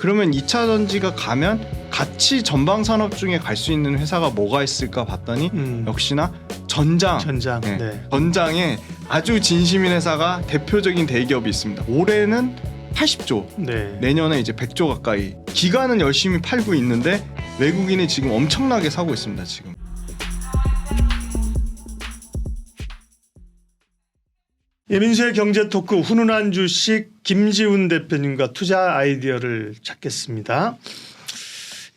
그러면 2차 전지가 가면 같이 전방 산업 중에 갈 수 있는 회사가 뭐가 있을까 봤더니 역시나 전장. 네. 네. 전장에 아주 진심인 회사가 대표적인 대기업이 있습니다. 올해는 80조, 네. 내년에 이제 100조 가까이. 기관은 열심히 팔고 있는데 외국인이 지금 엄청나게 사고 있습니다. 지금. 예민수의 경제 토크 훈훈한 주식 김지훈 대표님과 투자 아이디어를 찾겠습니다.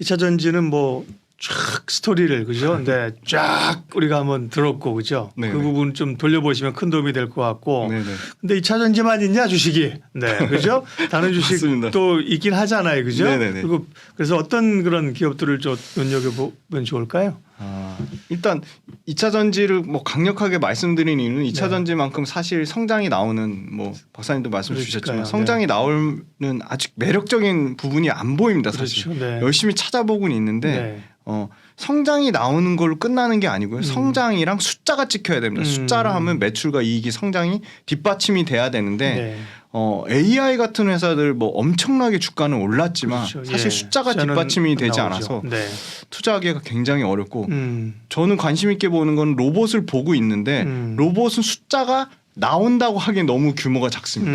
2차 전지는 뭐 쫙 스토리를 그죠? 네, 쫙 우리가 한번 들었고 그죠? 네네. 그 부분 좀 돌려보시면 큰 도움이 될 것 같고. 네네. 근데 2차 전지만 있냐 주식이? 네, 그죠? 다른 맞습니다. 주식도 있긴 하잖아요, 그죠? 네네네. 그리고 그래서 어떤 그런 기업들을 좀 눈여겨보면 좋을까요? 일단 2차 전지를 뭐 강력하게 말씀드린 이유는 2차 네. 전지만큼 사실 성장이 나오는 뭐 박사님도 말씀 주셨지만 그러니까요. 성장이 나오는 아직 매력적인 부분이 안 보입니다. 사실 그렇죠. 네. 열심히 찾아보고는 있는데 네. 성장이 나오는 걸로 끝나는 게 아니고요. 성장이랑 숫자가 찍혀야 됩니다. 숫자라 하면 매출과 이익이 성장이 뒷받침이 돼야 되는데 네. AI 같은 회사들 뭐 엄청나게 주가는 올랐지만 그렇죠. 사실 예. 숫자가 숫자는 뒷받침이 되지 나오죠. 않아서 네. 투자하기가 굉장히 어렵고 저는 관심 있게 보는 건 로봇을 보고 있는데 로봇은 숫자가 나온다고 하기엔 너무 규모가 작습니다.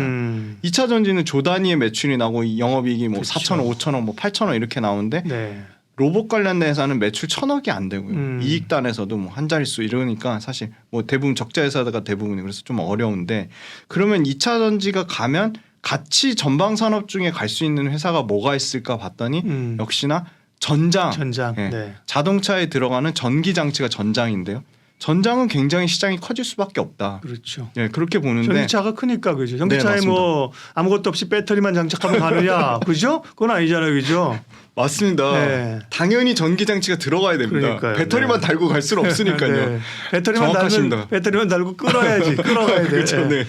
2차 전지는 조 단위의 매출이 나고 영업이익이 뭐 그렇죠. 4천원, 5천원, 뭐 8천원 이렇게 나오는데 네. 로봇 관련된 회사는 매출 1,000억이 안 되고요. 이익단에서도 뭐 한 자릿수 이러니까 사실 뭐 대부분 적자 회사가 대부분이 그래서 좀 어려운데 그러면 2차 전지가 가면 같이 전방 산업 중에 갈 수 있는 회사가 뭐가 있을까 봤더니 역시나 전장. 예. 네. 자동차에 들어가는 전기 장치가 전장인데요. 전장은 굉장히 시장이 커질 수밖에 없다. 그렇죠. 예, 그렇게 보는데 전기차가 크니까 그죠. 전기차에 네, 뭐 아무것도 없이 배터리만 장착하면 가느냐, 그죠? 그건 아니잖아요, 그죠? 맞습니다. 네. 당연히 전기 장치가 들어가야 됩니다. 그러니까요. 배터리만 네. 달고 갈 수는 없으니까요. 네. 배터리만 달고 끌어야지, 끌어가야 돼. 그렇죠. 네.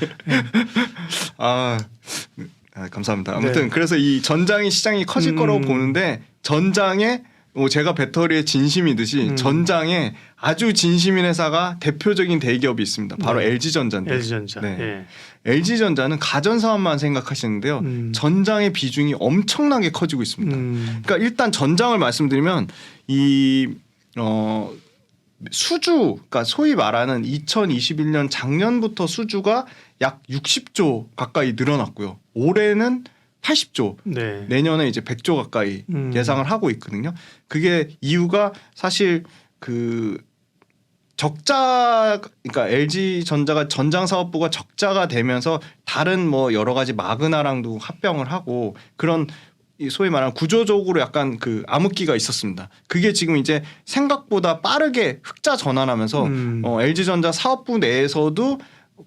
감사합니다. 아무튼 네. 그래서 이 전장이 시장이 커질 거라고 보는데 전장에 제가 배터리에 진심이듯이 전장에 아주 진심인 회사가 대표적인 대기업이 있습니다. 바로 네. LG전자인데. LG전자. 네. 예. LG전자는 가전 사업만 생각하시는데요. 전장의 비중이 엄청나게 커지고 있습니다. 그러니까 일단 전장을 말씀드리면 이 수주, 그러니까 소위 말하는 2021년 작년부터 수주가 약 60조 가까이 늘어났고요. 올해는 80조, 네. 내년에 이제 100조 가까이 예상을 하고 있거든요. 그게 이유가 사실 그 적자, 그러니까 LG전자가 전장 사업부가 적자가 되면서 다른 뭐 여러 가지 마그나랑도 합병을 하고 그런 소위 말하는 구조적으로 약간 그 암흑기가 있었습니다. 그게 지금 이제 생각보다 빠르게 흑자 전환하면서 LG전자 사업부 내에서도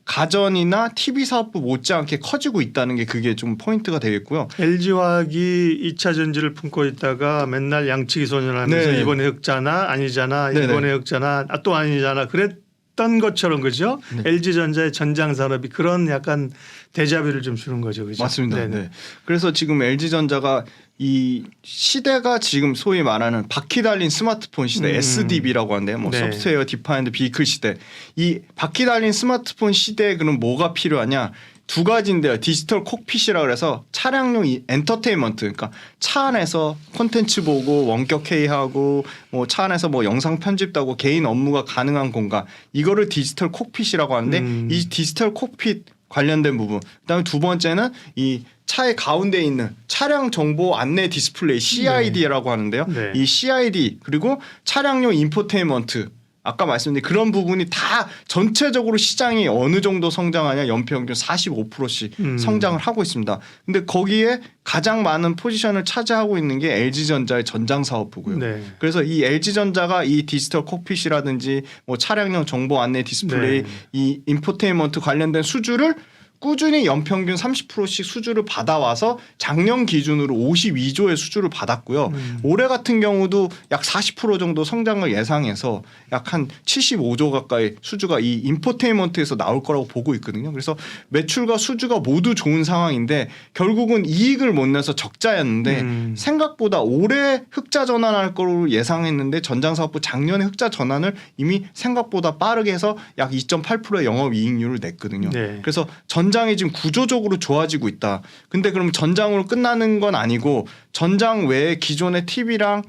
가전이나 TV 사업부 못지않게 커지고 있다는 게 그게 좀 포인트가 되겠고요. LG화학이 2차 전지를 품고 있다가 맨날 양치기 소년하면서 네. 이번에 흑자나 아니잖아, 네네. 이번에 흑자나 또 아니잖아. 그랬던 것처럼 그죠? 네. LG전자의 전장 산업이 그런 약간 데자뷰를 좀 주는 거죠, 그죠? 맞습니다. 네네. 네. 그래서 지금 LG전자가 이 시대가 지금 소위 말하는 바퀴 달린 스마트폰 시대 SDB라고 하는데요. 뭐 네. 소프트웨어 디파인드 비클 시대. 이 바퀴 달린 스마트폰 시대에 그럼 뭐가 필요하냐? 두 가지인데요. 디지털 콕핏이라 그래서 차량용 엔터테인먼트, 그러니까 차 안에서 콘텐츠 보고 원격 회의하고 뭐 차 안에서 뭐 영상 편집도 하고 개인 업무가 가능한 공간. 이거를 디지털 콕핏이라고 하는데 이 디지털 콕핏 관련된 부분. 그다음에 두 번째는 이 차의 가운데 있는 차량 정보 안내 디스플레이 CID라고 하는데요. 네. 이 CID 그리고 차량용 인포테인먼트 아까 말씀드린 그런 부분이 다 전체적으로 시장이 어느 정도 성장하냐 연평균 45%씩 성장을 하고 있습니다. 근데 거기에 가장 많은 포지션을 차지하고 있는 게 LG전자의 전장 사업부고요. 네. 그래서 이 LG전자가 이 디지털 콕핏이라든지 뭐 차량용 정보 안내 디스플레이 네. 이 인포테인먼트 관련된 수주를 꾸준히 연평균 30%씩 수주를 받아와서 작년 기준으로 52조의 수주를 받았고요. 올해 같은 경우도 약 40% 정도 성장을 예상해서 약 한 75조 가까이 수주가 이 인포테인먼트에서 나올 거라고 보고 있거든요. 그래서 매출과 수주가 모두 좋은 상황인데 결국은 이익을 못 내서 적자였는데 생각보다 올해 흑자 전환할 거로 예상했는데 전장사업부 작년에 흑자 전환을 이미 생각보다 빠르게 해서 약 2.8%의 영업이익률을 냈거든요. 네. 그래서 전장이 지금 구조적으로 좋아지고 있다. 근데 그럼 전장으로 끝나는 건 아니고 전장 외에 기존의 TV랑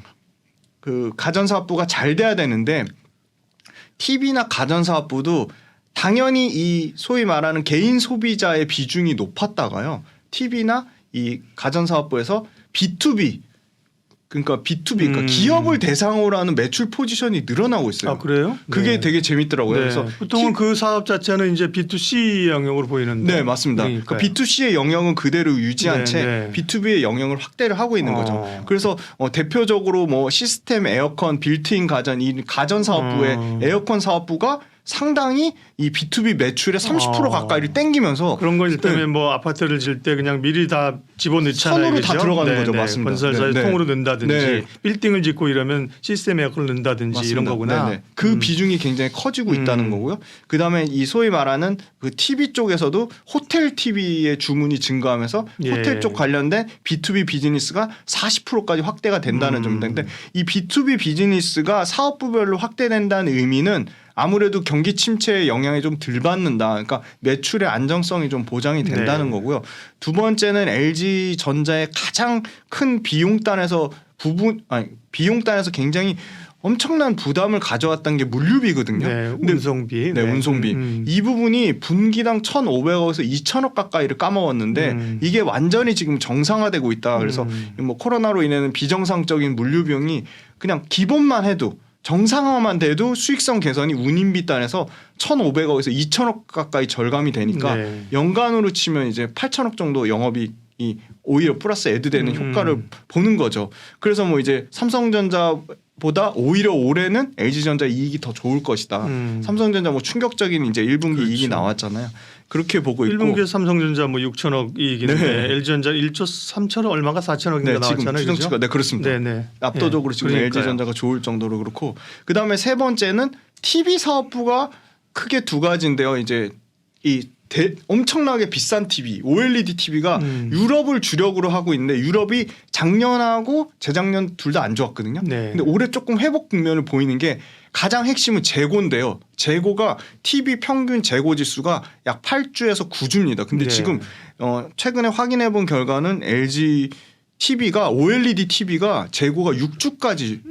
그 가전사업부가 잘 돼야 되는데 TV나 가전사업부도 당연히 이 소위 말하는 개인 소비자의 비중이 높았다가요. TV나 이 가전사업부에서 B2B 그러니까 B2B 그러니까 기업을 대상으로 하는 매출 포지션이 늘어나고 있어요. 아 그래요? 그게 네. 되게 재밌더라고요. 네. 그래서 보통은 그 사업 자체는 이제 B2C 영역으로 보이는데. 네 맞습니다. 그러니까요. 그러니까 B2C의 영역은 그대로 유지한 네, 채 네. B2B의 영역을 확대를 하고 있는 거죠. 그래서 대표적으로 뭐 시스템, 에어컨, 빌트인 가전 이 가전 사업부의 에어컨 사업부가 상당히 이 B2B 매출의 30% 가까이를 땡기면서 그런 거 일때면 네. 뭐 아파트를 질 때 그냥 미리 다 집어넣잖아요. 선으로 다 그죠? 들어가는 거죠. 맞습니다. 건설사에 네, 네. 통으로 넣는다든지 네. 빌딩을 짓고 이러면 시스템 에어컨을 넣는다든지 맞습니다. 이런 거구나. 네네. 그 비중이 굉장히 커지고 있다는 거고요. 그다음에 이 소위 말하는 그 TV 쪽에서도 호텔 TV의 주문이 증가하면서 예. 호텔 쪽 관련된 B2B 비즈니스가 40%까지 확대가 된다는 점입니다. 근데 이 B2B 비즈니스가 사업부별로 확대된다는 의미는 아무래도 경기 침체의 영향이 좀 덜 받는다. 그러니까 매출의 안정성이 좀 보장이 된다는 네. 거고요. 두 번째는 LG 전자의 가장 큰 비용단에서 비용단에서 굉장히 엄청난 부담을 가져왔던 게 물류비거든요. 네, 근데 운송비. 네, 운송비. 이 부분이 분기당 1,500억에서 2,000억 가까이를 까먹었는데 이게 완전히 지금 정상화되고 있다. 그래서 뭐 코로나로 인해는 비정상적인 물류비용이 그냥 기본만 해도 정상화만 돼도 수익성 개선이 운임비 단에서 1,500억에서 2,000억 가까이 절감이 되니까 네. 연간으로 치면 이제 8,000억 정도 영업이 이 오히려 플러스 애드되는 효과를 보는 거죠. 그래서 뭐 이제 삼성전자보다 오히려 올해는 LG전자 이익이 더 좋을 것이다. 삼성전자 뭐 충격적인 이제 1분기 그렇죠. 이익이 나왔잖아요. 그렇게 보고 있고 1분기에 삼성전자 뭐 6천억 이익인데 네. LG전자 1조 3천억 얼마가 4천억인가 네, 지금 나왔잖아요. 추정치가 그죠? 네 그렇습니다. 네네. 압도적으로 네. 지금 그러니까요. LG전자가 좋을 정도로 그렇고 그다음에 세 번째는 TV 사업부가 크게 두 가지인데요. 이제 이 엄청나게 비싼 TV, OLED TV가 유럽을 주력으로 하고 있는데 유럽이 작년하고 재작년 둘 다 안 좋았거든요. 네. 근데 올해 조금 회복 국면을 보이는 게 가장 핵심은 재고인데요. 재고가 TV 평균 재고 지수가 약 8주에서 9주입니다. 근데 네. 지금 최근에 확인해 본 결과는 LG TV가 OLED TV가 재고가 6주까지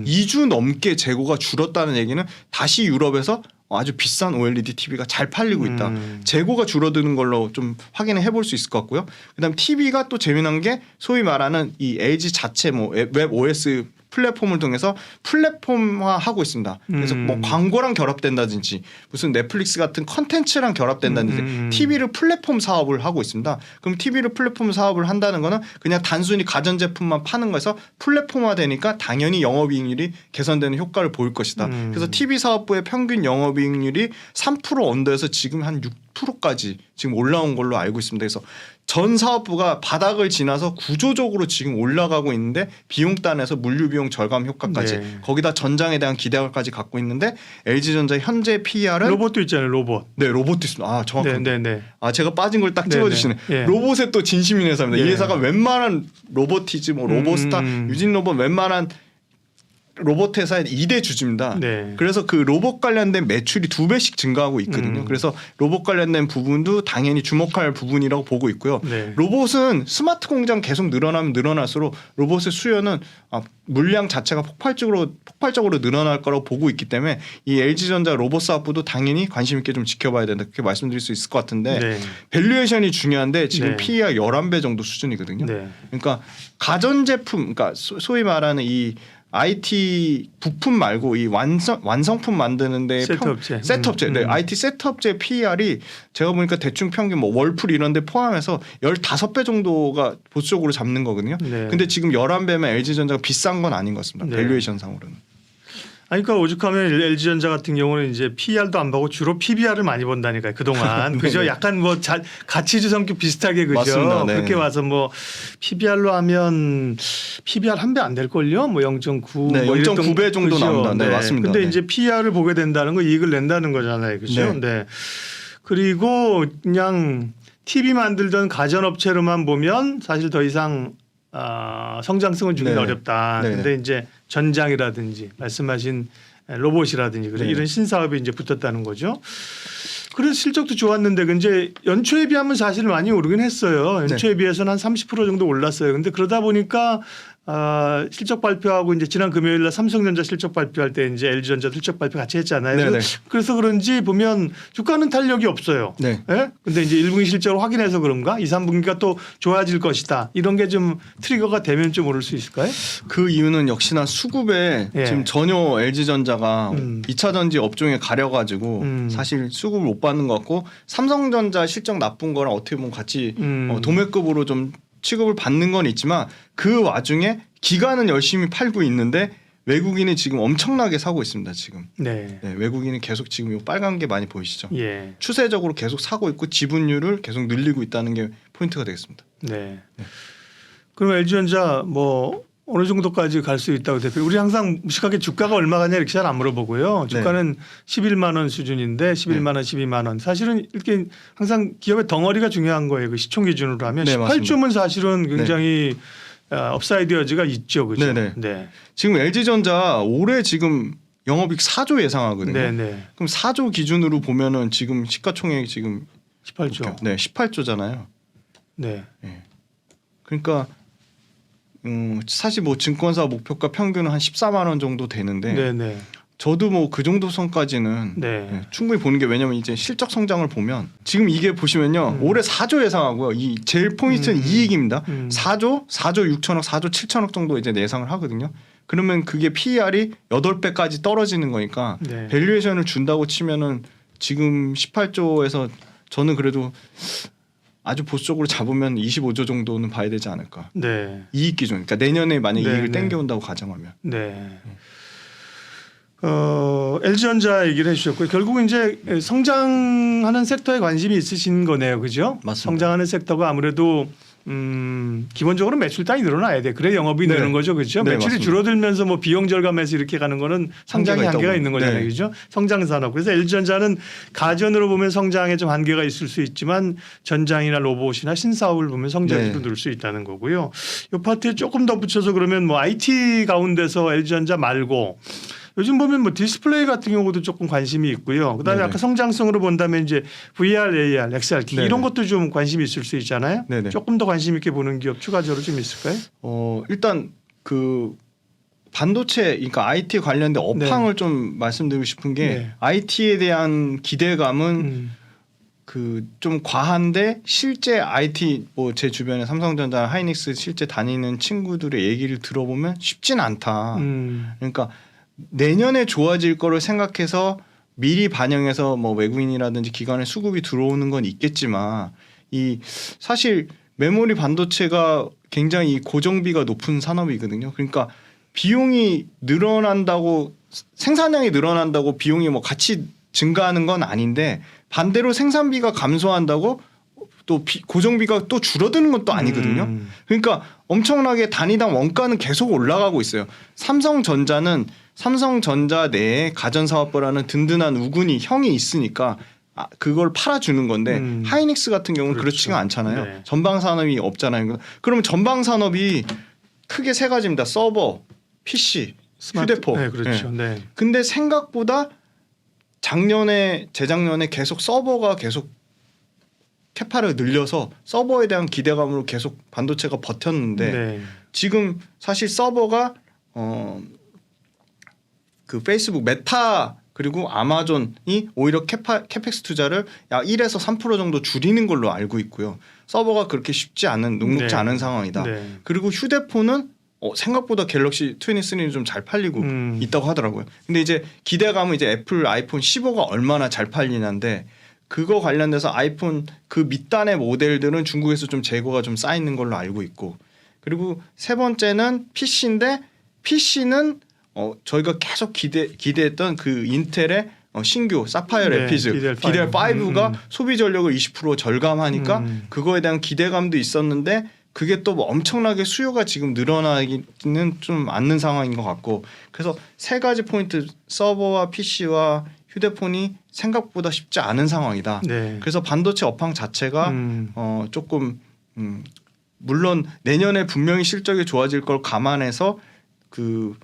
2주 넘게 재고가 줄었다는 얘기는 다시 유럽에서 아주 비싼 OLED TV가 잘 팔리고 있다. 재고가 줄어드는 걸로 좀 확인을 해볼 수 있을 것 같고요. 그다음 TV가 또 재미난 게 소위 말하는 이 LG 자체 뭐 웹 OS 플랫폼을 통해서 플랫폼화하고 있습니다. 그래서 뭐 광고랑 결합된다든지 무슨 넷플릭스 같은 컨텐츠랑 결합된다든지 TV를 플랫폼 사업을 하고 있습니다. 그럼 TV를 플랫폼 사업을 한다는 거는 그냥 단순히 가전제품만 파는 거에서 플랫폼화 되니까 당연히 영업이익률이 개선되는 효과를 보일 것이다. 그래서 TV 사업부의 평균 영업이익률이 3% 언더에서 지금 한 6%까지 지금 올라온 걸로 알고 있습니다. 그래서 전 사업부가 바닥을 지나서 구조적으로 지금 올라가고 있는데 비용단에서 물류비용 절감 효과까지 네. 거기다 전장에 대한 기대감까지 갖고 있는데 LG전자 현재 PER은 로봇도 있잖아요. 로봇. 네 로봇도 있습니다. 아 정확합니다. 네네네. 아 제가 빠진 걸 딱 네네. 찍어주시네. 예. 로봇에 또 진심인 회사입니다. 예. 이 회사가 웬만한 로보티즈, 뭐 로보스타, 유진 로봇 웬만한 로봇 회사의 2대 주주입니다. 네. 그래서 그 로봇 관련된 매출이 2배씩 증가하고 있거든요. 그래서 로봇 관련된 부분도 당연히 주목할 부분이라고 보고 있고요. 네. 로봇은 스마트 공장 계속 늘어나면 늘어날수록 로봇의 수요는 물량 자체가 폭발적으로 늘어날 거라고 보고 있기 때문에 이 LG전자 로봇 사업부도 당연히 관심 있게 좀 지켜봐야 된다. 그렇게 말씀드릴 수 있을 것 같은데 네. 밸류에이션이 중요한데 지금 네. PE가 11배 정도 수준이거든요. 네. 그러니까 가전제품, 그러니까 소위 말하는 이 IT 부품 말고 이 완성품 만드는데 세트업체. 세트업체, 네, IT 세트업체 PER이 제가 보니까 대충 평균 뭐 월풀 이런 데 포함해서 15배 정도가 보수적으로 잡는 거거든요. 네. 근데 지금 11배면 LG전자가 비싼 건 아닌 것 같습니다. 네. 밸류에이션 상으로는. 아니, 그러니까 오죽하면 LG전자 같은 경우는 이제 PER도 안 보고 주로 PBR을 많이 본다니까요. 그동안. 그죠? 약간 뭐 가치주 성격 비슷하게 그죠? 맞습니다. 네. 그렇게 와서 뭐 PBR로 하면 PBR 한 배 안 될 걸요? 뭐 0.9 네, 뭐 0.9배 정도 그죠? 나옵니다. 네, 맞습니다. 근데 네. 이제 PER을 보게 된다는 거 이익을 낸다는 거잖아요. 그죠? 네. 네. 그리고 그냥 TV 만들던 가전업체로만 보면 사실 더 이상 성장성을 주기는 네. 어렵다. 네. 근데 이제 전장이라든지 말씀하신 로봇이라든지 그죠? 네. 이런 신사업이 이제 붙었다는 거죠. 그래서 실적도 좋았는데 이제 연초에 비하면 사실 많이 오르긴 했어요. 연초에 비해서는 한 30% 정도 올랐어요. 근데 그러다 보니까 실적 발표하고 이제 지난 금요일 날 삼성전자 실적 발표할 때 이제 LG전자 실적 발표 같이 했잖아요. 네네. 그래서 그런지 보면 주가는 탄력이 없어요. 네. 예? 근데 이제 1분기 실적을 확인해서 그런가? 2, 3분기가 또 좋아질 것이다. 이런 게 좀 트리거가 되면 좀 오를 수 있을까요? 그 이유는 역시나 수급에 예. 지금 전혀 LG전자가 2차 전지 업종에 가려가지고 사실 수급을 못 받는 것 같고 삼성전자 실적 나쁜 거랑 어떻게 보면 같이 도매급으로 좀 취급을 받는 건 있지만 그 와중에 기관은 열심히 팔고 있는데 외국인이 지금 엄청나게 사고 있습니다. 지금. 네. 네, 외국인은 계속 지금 이 빨간 게 많이 보이시죠? 예. 추세적으로 계속 사고 있고 지분율을 계속 늘리고 있다는 게 포인트가 되겠습니다. 네. 그럼 LG전자 뭐 어느 정도까지 갈 수 있다고 대표? 우리 항상 무식하게 주가가 얼마 가냐 이렇게 잘 안 물어보고요. 주가는 11만 원 수준인데 11만 원, 12만 원. 사실은 이렇게 항상 기업의 덩어리가 중요한 거예요. 그 시총 기준으로 하면 네, 18조면 사실은 굉장히 업사이드 여지가 있죠, 그렇죠? 네네. 네. 지금 LG전자 올해 지금 영업이익 4조 예상하거든요. 네네. 그럼 4조 기준으로 보면은 지금 시가총액이 지금 18조. 네, 18조잖아요. 네. 그러니까 사실 뭐 증권사 목표가 평균은 한 14만 원 정도 되는데 네네. 저도 뭐 그 정도 선까지는 네. 충분히 보는 게 왜냐면 이제 실적 성장을 보면 지금 이게 보시면요 올해 4조 예상하고요. 이 제일 포인트는 이익입니다. 4조 6천억, 4조 7천억 정도 이제 예상을 하거든요. 그러면 그게 PER이 8배까지 떨어지는 거니까 네. 밸류에이션을 준다고 치면은 지금 18조에서 저는 그래도 아주 보수적으로 잡으면 25조 정도는 봐야 되지 않을까. 네. 이익 기준. 그러니까 내년에 만약 네, 이익을 네. 땡겨온다고 가정하면. 네. LG전자 얘기를 해주셨고요. 결국 이제 성장하는 섹터에 관심이 있으신 거네요, 그죠? 맞습니다. 성장하는 섹터가 아무래도 기본적으로 매출단이 늘어나야 돼. 그래 영업이 네. 느는 거죠, 그죠? 네, 매출이 맞습니다. 줄어들면서 뭐 비용 절감해서 이렇게 가는 거는 성장에 한계가 한계가 있다고. 있는 거잖아요, 네. 그죠? 성장 산업. 그래서 LG전자는 가전으로 보면 성장에 좀 한계가 있을 수 있지만 전장이나 로봇이나 신사업을 보면 성장률도 네. 늘 수 있다는 거고요. 이 파트에 조금 더 붙여서 그러면 뭐 IT 가운데서 LG전자 말고 요즘 보면 뭐 디스플레이 같은 경우도 조금 관심이 있고요. 그다음에 네네. 아까 성장성으로 본다면 이제 VR, AR, XR 네네. 이런 것도 좀 관심이 있을 수 있잖아요. 네네. 조금 더 관심 있게 보는 기업 추가적으로 좀 있을까요? 일단 그 반도체, 그러니까 IT 관련된 업황을 좀 말씀드리고 싶은 게 네. IT에 대한 기대감은 그 좀 과한데 실제 IT 뭐 제 주변에 삼성전자, 하이닉스 실제 다니는 친구들의 얘기를 들어보면 쉽진 않다. 그러니까 내년에 좋아질 거를 생각해서 미리 반영해서 뭐 외국인이라든지 기관의 수급이 들어오는 건 있겠지만 이 사실 메모리 반도체가 굉장히 고정비가 높은 산업이거든요. 그러니까 비용이 늘어난다고 생산량이 늘어난다고 비용이 뭐 같이 증가하는 건 아닌데 반대로 생산비가 감소한다고 또 고정비가 또 줄어드는 것도 아니거든요. 그러니까 엄청나게 단위당 원가는 계속 올라가고 있어요. 삼성전자 내에 가전사업부라는 든든한 우군이 형이 있으니까 그걸 팔아주는 건데 하이닉스 같은 경우는 그렇죠. 그렇지가 않잖아요. 네. 전방산업이 없잖아요. 그러면 전방산업이 크게 세 가지입니다. 서버, PC, 휴대폰. 네, 그렇죠. 네. 근데 생각보다 재작년에 계속 서버가 계속 캐파를 늘려서 서버에 대한 기대감으로 계속 반도체가 버텼는데 네. 지금 사실 서버가 그 페이스북 메타 그리고 아마존이 오히려 캐펙스 투자를 약 1에서 3% 정도 줄이는 걸로 알고 있고요. 서버가 그렇게 쉽지 않은 녹록지 네. 않은 상황이다. 네. 그리고 휴대폰은 생각보다 갤럭시 23는 좀 잘 팔리고 있다고 하더라고요. 근데 이제 기대감은 이제 애플 아이폰 15가 얼마나 잘 팔리냐인데 그거 관련돼서 아이폰 그 밑단의 모델들은 중국에서 좀 재고가 좀 쌓이는 걸로 알고 있고 그리고 세 번째는 PC인데 PC는 저희가 계속 기대했던 그 인텔의 신규 사파이어 네, 래피드 DDR5가 소비 전력을 20% 절감하니까 그거에 대한 기대감도 있었는데 그게 또 뭐 엄청나게 수요가 지금 늘어나기는 좀 않는 상황인 것 같고 그래서 세 가지 포인트 서버와 PC와 휴대폰이 생각보다 쉽지 않은 상황이다. 네. 그래서 반도체 업황 자체가 조금 물론 내년에 분명히 실적이 좋아질 걸 감안해서 그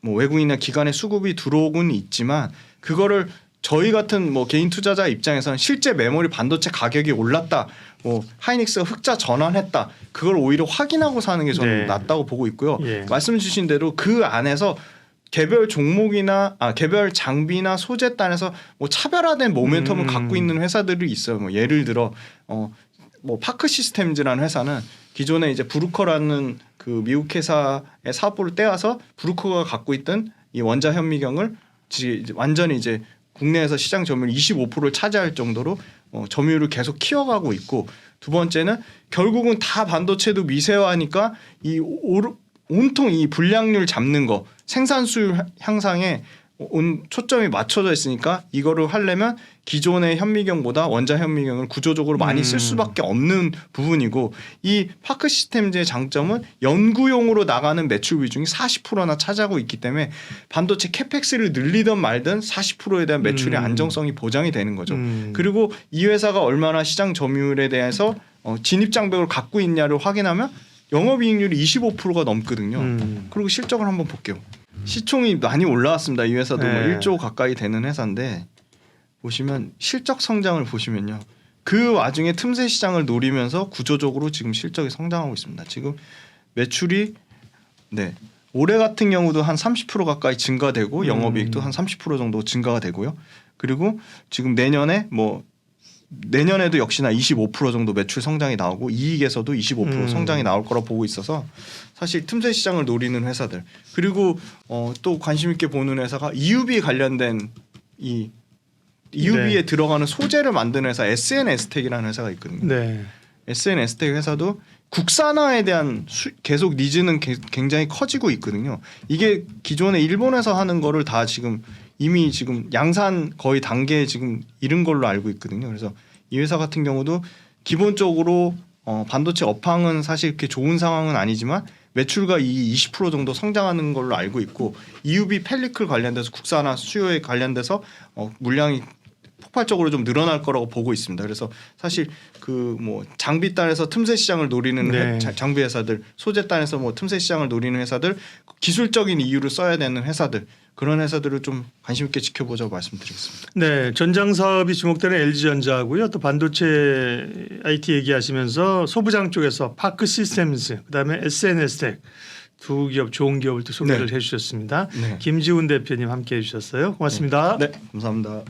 뭐 외국인이나 기관의 수급이 들어오고는 있지만 그거를 저희 같은 뭐 개인 투자자 입장에서는 실제 메모리 반도체 가격이 올랐다, 뭐 하이닉스가 흑자 전환했다, 그걸 오히려 확인하고 사는 게 저는 네. 낫다고 보고 있고요. 예. 말씀 주신 대로 그 안에서 개별 종목이나 개별 장비나 소재 단에서 뭐 차별화된 모멘텀을 갖고 있는 회사들이 있어요. 뭐 예를 들어 뭐 파크 시스템즈라는 회사는 기존에 이제 브루커라는 그 미국 회사의 사업부를 떼어서 브루커가 갖고 있던 이 원자 현미경을 완전히 이제 국내에서 시장 점유율 25%를 차지할 정도로 점유율을 계속 키워가고 있고, 두 번째는 결국은 다 반도체도 미세화하니까 이 온통 이 불량률 잡는 거, 생산 수율 향상에 초점이 맞춰져 있으니까 이거를 하려면 기존의 현미경보다 원자 현미경을 구조적으로 많이 쓸 수밖에 없는 부분이고, 이 파크 시스템즈의 장점은 연구용으로 나가는 매출 비중이 40%나 차지하고 있기 때문에 반도체 캐펙스를 늘리든 말든 40%에 대한 매출의 안정성이 보장이 되는 거죠. 그리고 이 회사가 얼마나 시장 점유율에 대해서 진입 장벽을 갖고 있냐를 확인하면 영업이익률이 25%가 넘거든요. 그리고 실적을 한번 볼게요. 시총이 많이 올라왔습니다. 이 회사도 네. 뭐 1조 가까이 되는 회사인데, 보시면 실적 성장을 보시면요, 그 와중에 틈새 시장을 노리면서 구조적으로 지금 실적이 성장하고 있습니다. 지금 매출이 올해 같은 경우도 한 30% 가까이 증가되고 영업이익도 한 30% 정도 증가가 되고요. 그리고 지금 내년에도 역시나 25% 정도 매출 성장이 나오고 이익에서도 25% 성장이 나올 거라 보고 있어서, 사실 틈새 시장을 노리는 회사들, 그리고 또 관심 있게 보는 회사가 EUV 관련된 이 EUV에 들어가는 소재를 만드는 회사 SNS텍이라는 회사가 있거든요. 네. SNS텍 회사도 국산화에 대한 계속 니즈는 굉장히 커지고 있거든요. 이게 기존에 일본에서 하는 거를 다 지금 이미 지금 양산 거의 단계에 지금 이른 걸로 알고 있거든요. 그래서 이 회사 같은 경우도 기본적으로 반도체 업황은 사실 그렇게 좋은 상황은 아니지만 매출과 이 20% 정도 성장하는 걸로 알고 있고, EUV 펠리클 관련돼서 국산화 수요에 관련돼서 물량이 폭발적으로 좀 늘어날 거라고 보고 있습니다. 그래서 사실 그 뭐 장비 단에서 틈새 시장을 노리는 장비 회사들, 소재 단에서 뭐 틈새 시장을 노리는 회사들, 기술적인 이유를 써야 되는 회사들, 그런 회사들을 좀 관심 있게 지켜보자고 말씀드리겠습니다. 네, 전장 사업이 주목되는 LG전자하고요. 또 반도체 IT 얘기하시면서 소부장 쪽에서 파크 시스템즈, 그다음에 SNS텍 두 기업, 좋은 기업을 또 소개를 해주셨습니다. 네. 김지훈 대표님 함께해 주셨어요. 고맙습니다. 네, 감사합니다.